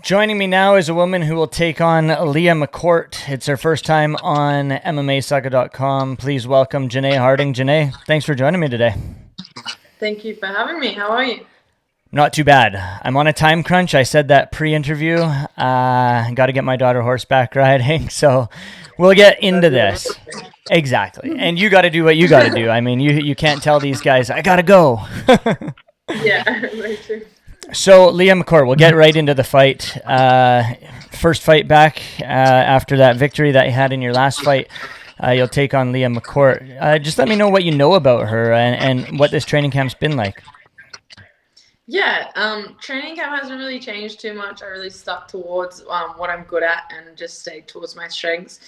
Joining me now is a woman who will take on Leah McCourt. It's her first time on MMAsaga.com. Please welcome Janay Harding. Janay, thanks for joining me today. Thank you for having me. How are you? Not too bad. I'm on a time crunch. I said that pre-interview. Got to get my daughter horseback riding, so we'll get into this. Exactly. And you got to do what you got to do. I mean, you can't tell these guys, I got to go. Yeah, very true. So, Leah McCourt, we'll get right into the fight. First fight back after that victory that you had in your last fight. You'll take on Leah McCourt. Just let me know what you know about her and what this training camp's been like. Yeah, training camp hasn't really changed too much. I really stuck towards what I'm good at and just stayed towards my strengths.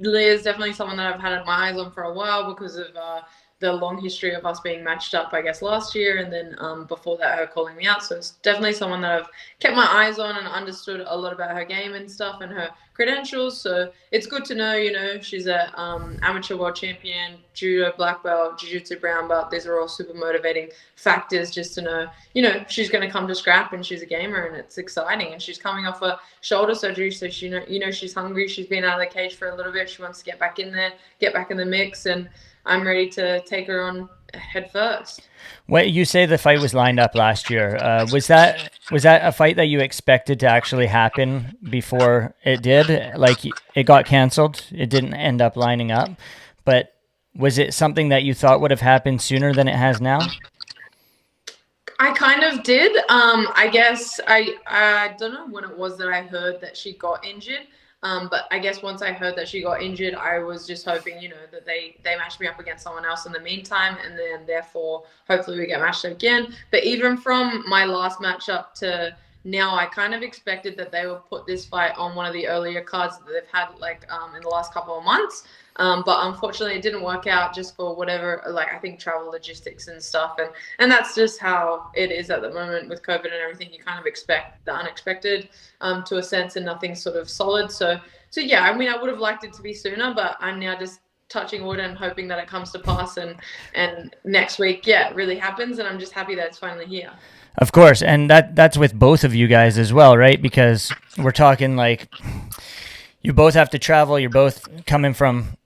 Leah's definitely someone that I've had my eyes on for a while because of the long history of us being matched up, I guess, last year, and then before that, her calling me out. So it's definitely someone that I've kept my eyes on and understood a lot about her game and stuff and her credentials. So it's good to know, she's a amateur world champion, judo black belt, jiu-jitsu brown belt. These are all super motivating factors just to know, she's going to come to scrap and she's a gamer and it's exciting. And she's coming off a shoulder surgery, so she she's hungry. She's been out of the cage for a little bit. She wants to get back in there, get back in the mix, and I'm ready to take her on head first. What you say the fight was lined up last year. Was that a fight that you expected to actually happen before it did? Like, it got canceled. It didn't end up lining up. But was it something that you thought would have happened sooner than it has now? I kind of did. I guess I don't know when it was that I heard that she got injured. But I guess once I heard that she got injured, I was just hoping, that they matched me up against someone else in the meantime, and then therefore hopefully we get matched up again. But even from my last matchup to now, I kind of expected that they would put this fight on one of the earlier cards that they've had in the last couple of months. But unfortunately, it didn't work out just for whatever, I think travel logistics and stuff. And that's just how it is at the moment with COVID and everything. You kind of expect the unexpected to a sense, and nothing's sort of solid. So yeah, I mean, I would have liked it to be sooner, but I'm now just touching wood and hoping that it comes to pass. And next week, yeah, it really happens. And I'm just happy that it's finally here. Of course. And that's with both of you guys as well, right? Because we're talking you both have to travel. You're both coming from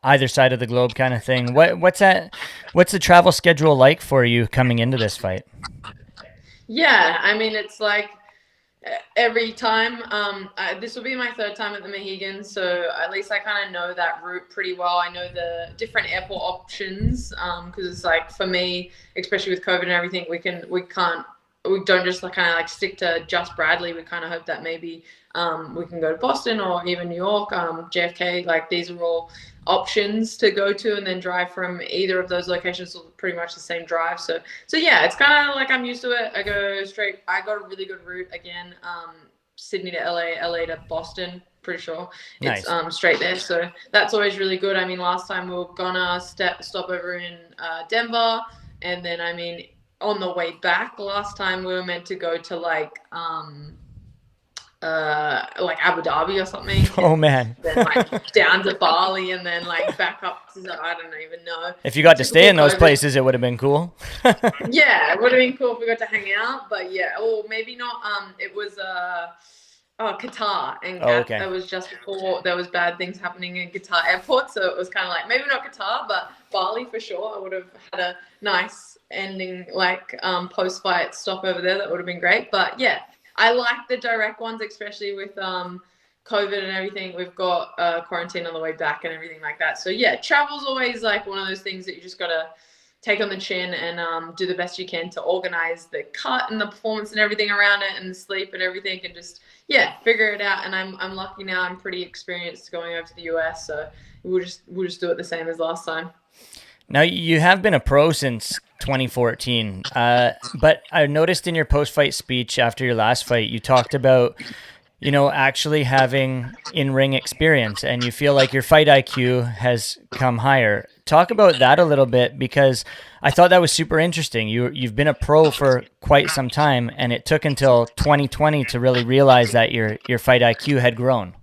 either side of the globe kind of thing. What's the travel schedule like for you coming into this fight? Yeah, I mean, it's like every time. This will be my third time at the Mohegan, so at least I kind of know that route pretty well. I know the different airport options because it's like, for me, especially with COVID and everything, we don't just kind of stick to just Bradley. We kind of hope that maybe we can go to Boston or even New York, JFK. These are all options to go to and then drive from either of those locations, pretty much the same drive. So yeah, it's kind of like I'm used to it. I go straight. I got a really good route again. Sydney to LA to Boston. Pretty sure it's nice. Straight there. So that's always really good. I mean, last time we were gonna stop over in Denver, and then I mean, on the way back last time we were meant to go to Abu Dhabi or something. Oh man. Then down to Bali and then back up to, I don't even know. If you got to stay in those places, it would have been cool. Yeah, it would have been cool if we got to hang out, but yeah, or maybe not. It was Qatar, and okay. That was just before there was bad things happening in Qatar airport, so it was kind of maybe not Qatar, but Bali for sure. I would have had a nice ending, post-fight stop over there. That would have been great. But yeah, I like the direct ones, especially with COVID and everything. We've got quarantine on the way back and everything like that. So yeah, travel's always one of those things that you just gotta take on the chin and do the best you can to organize the cut and the performance and everything around it and the sleep and everything, and just figure it out. And I'm lucky now. I'm pretty experienced going over to the US, so we'll just do it the same as last time. Now, you have been a pro since 2014, but I noticed in your post-fight speech after your last fight, you talked about, actually having in-ring experience, and you feel like your fight IQ has come higher. Talk about that a little bit, because I thought that was super interesting. You've been a pro for quite some time, and it took until 2020 to really realize that your fight IQ had grown.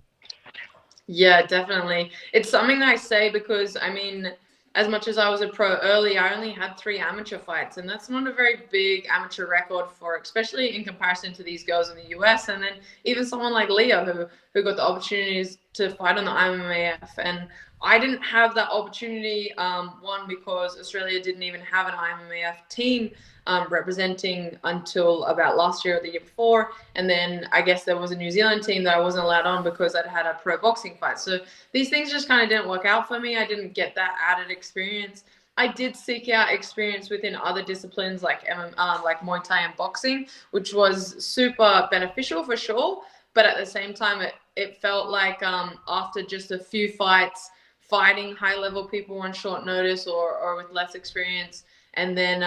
Yeah, definitely. It's something that I say because, I mean, as much as I was a pro early, I only had 3 amateur fights, and that's not a very big amateur record for, especially in comparison to these girls in the US. And then even someone like Leah, who got the opportunities to fight on the IMMAF, and I didn't have that opportunity. One, because Australia didn't even have an IMMAF team representing until about last year or the year before. And then I guess there was a New Zealand team that I wasn't allowed on because I'd had a pro boxing fight. So these things just kind of didn't work out for me. I didn't get that added experience. I did seek out experience within other disciplines like like Muay Thai and boxing, which was super beneficial for sure. But at the same time, it felt like after just a few fights, fighting high-level people on short notice or with less experience, and then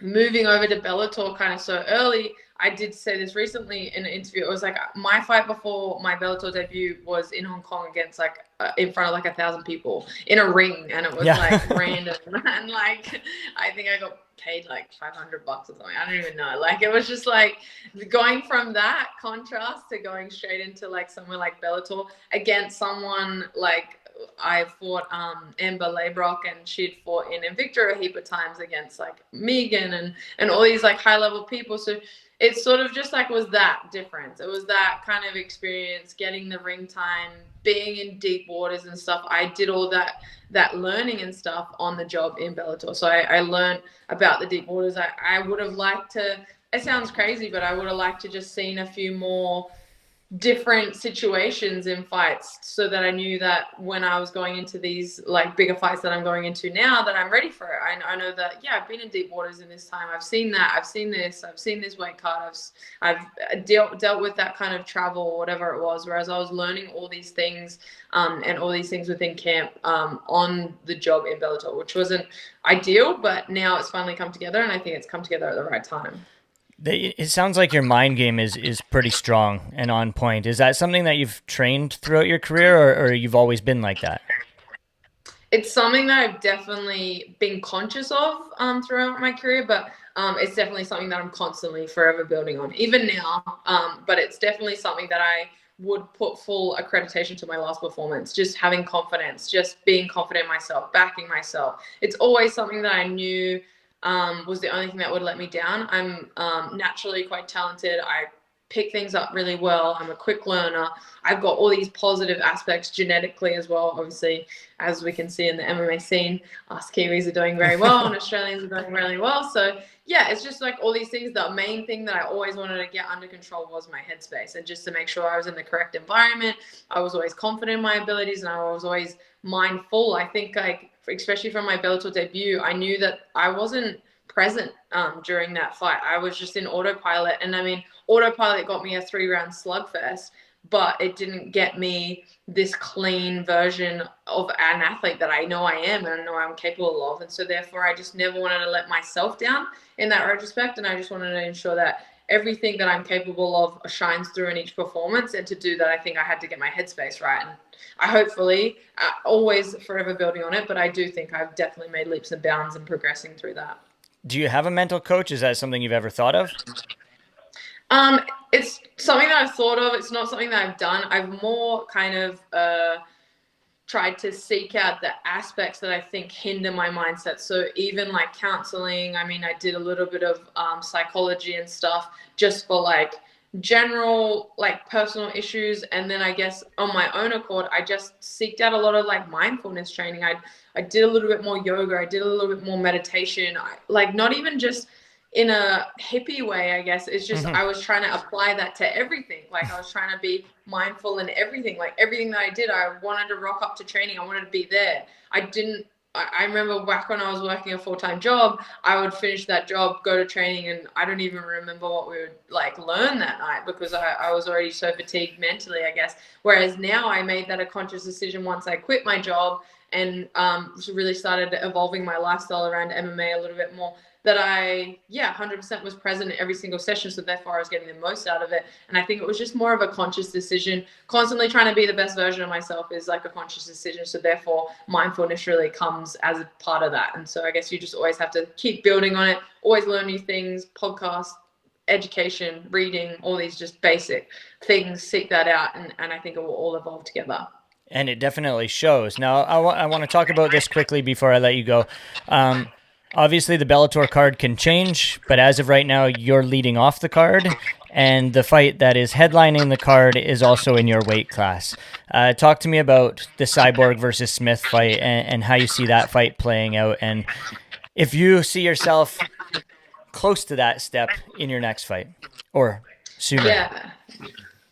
moving over to Bellator kind of so early. I did say this recently in an interview. It was like my fight before my Bellator debut was in Hong Kong against like in front of like 1,000 people in a ring, and it was like random, and like I think I got paid like $500 or something. I don't even know. Like it was just like going from that contrast to going straight into like somewhere like Bellator against someone like I fought Amber Laybrock, and she'd fought in Invicta a heap of times against like Megan and all these like high level people. So it sort of just like was that difference. It was that kind of experience, getting the ring time, being in deep waters and stuff. I did all that learning and stuff on the job in Bellator. So I learned about the deep waters. I would have liked to, it sounds crazy, but I would have liked to just seen a few more different situations in fights so that I knew that when I was going into these like bigger fights that I'm going into now, that I'm ready for it. I know that, yeah, I've been in deep waters in this time. I've seen that. I've seen this weight cut. I've dealt with that kind of travel or whatever it was, whereas I was learning all these things and all these things within camp on the job in Bellator, which wasn't ideal, but now it's finally come together, and I think it's come together at the right time. It sounds like your mind game is pretty strong and on point. Is that something that you've trained throughout your career, or you've always been like that? It's something that I've definitely been conscious of throughout my career, but it's definitely something that I'm constantly forever building on, even now. But it's definitely something that I would put full accreditation to my last performance, just having confidence, just being confident in myself, backing myself. It's always something that I knew was the only thing that would let me down. I'm naturally quite talented. I pick things up really well. I'm a quick learner. I've got all these positive aspects genetically as well. Obviously, as we can see in the MMA scene, us Kiwis are doing very well and Australians are doing really well. So yeah, it's just like all these things. The main thing that I always wanted to get under control was my headspace, and just to make sure I was in the correct environment. I was always confident in my abilities, and I was always mindful. I think like, especially from my Bellator debut, I knew that I wasn't present during that fight. I was just in autopilot. And I mean, autopilot got me a 3-round slugfest, but it didn't get me this clean version of an athlete that I know I am and I know I'm capable of. And so therefore, I just never wanted to let myself down in that retrospect. And I just wanted to ensure that everything that I'm capable of shines through in each performance. And to do that, I think I had to get my headspace right. And I hopefully always forever building on it, but I do think I've definitely made leaps and bounds and progressing through that. Do you have a mental coach? Is that something you've ever thought of? It's something that I've thought of. It's not something that I've done. I've more kind of tried to seek out the aspects that I think hinder my mindset. So even like counseling, I mean, I did a little bit of psychology and stuff just for like general like personal issues. And then I guess on my own accord, I just seeked out a lot of like mindfulness training. I did a little bit more yoga. I did a little bit more meditation. Like not even just in a hippie way, I guess. It's just I was trying to apply that to everything. Like I was trying to be mindful in everything. Like everything that I did, I wanted to rock up to training. I wanted to be there. I remember back when I was working a full-time job, I would finish that job, go to training, and I don't even remember what we would like learn that night because I was already so fatigued mentally, I guess. Whereas now I made that a conscious decision once I quit my job and really started evolving my lifestyle around MMA a little bit more, that I, 100% was present in every single session. So therefore I was getting the most out of it. And I think it was just more of a conscious decision. Constantly trying to be the best version of myself is like a conscious decision. So therefore mindfulness really comes as a part of that. And so I guess you just always have to keep building on it, always learn new things, podcasts, education, reading, all these just basic things, seek that out. And I think it will all evolve together. And it definitely shows. Now, I want to talk about this quickly before I let you go. Obviously, the Bellator card can change, but as of right now, you're leading off the card, and the fight that is headlining the card is also in your weight class. Talk to me about the Cyborg versus Smith fight and how you see that fight playing out, and if you see yourself close to that step in your next fight or sooner. Yeah.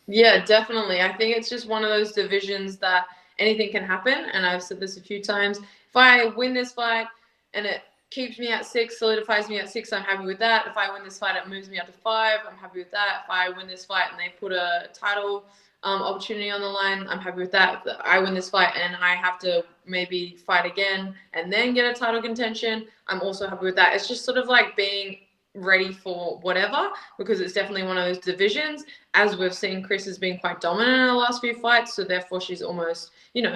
Yeah, definitely. I think it's just one of those divisions that anything can happen. And I've said this a few times. If I win this fight and it keeps me at 6, solidifies me at 6, I'm happy with that. If I win this fight, it moves me up to 5, I'm happy with that. If I win this fight and they put a title opportunity on the line, I'm happy with that. If I win this fight and I have to maybe fight again and then get a title contention, I'm also happy with that. It's just sort of like being ready for whatever, because it's definitely one of those divisions. As we've seen, Cris has been quite dominant in the last few fights, so therefore she's almost,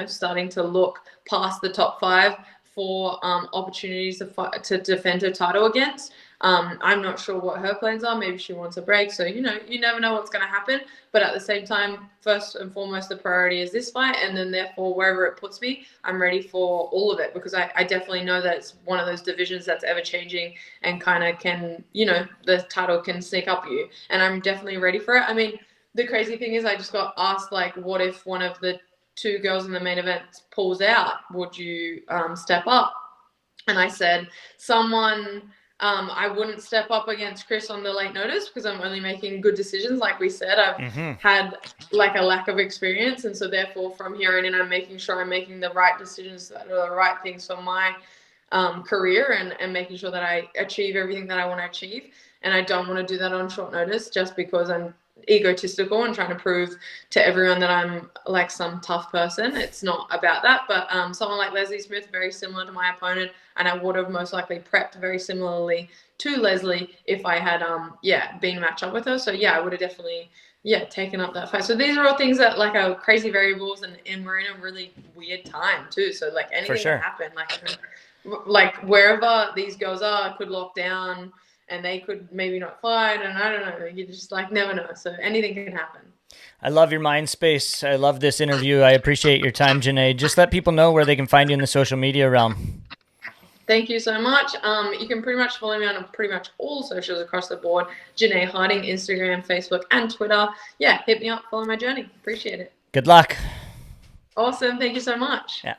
starting to look past the top 5 for opportunities to defend her title against. I'm not sure what her plans are. Maybe she wants a break. So, you never know what's going to happen. But at the same time, first and foremost, the priority is this fight. And then therefore, wherever it puts me, I'm ready for all of it, because I definitely know that it's one of those divisions that's ever changing and kind of can, the title can sneak up you. And I'm definitely ready for it. I mean, the crazy thing is I just got asked, like, what if one of the 2 girls in the main event pulls out? Would you step up? And I said, I wouldn't step up against Cris on the late notice, because I'm only making good decisions. Like we said, I've had like a lack of experience. And so therefore from here on in, I'm making sure I'm making the right decisions that are the right things for my career, and making sure that I achieve everything that I want to achieve. And I don't want to do that on short notice just because I'm egotistical and trying to prove to everyone that I'm like some tough person. It's not about that. But someone like Leslie Smith, very similar to my opponent, and I would have most likely prepped very similarly to Leslie if I had been matched up with her. So I would have definitely taken up that fight. So these are all things that like are crazy variables, and we're in a really weird time too. So like anything can happen. Like wherever these girls are could lock down, and they could maybe not fight, and I don't know. You just like never know. So anything can happen. I love your mind space. I love this interview. I appreciate your time, Janay. Just let people know where they can find you in the social media realm. Thank you so much. You can pretty much follow me on pretty much all socials across the board. Janay Harding, Instagram, Facebook, and Twitter. Yeah, hit me up. Follow my journey. Appreciate it. Good luck. Awesome. Thank you so much. Yeah.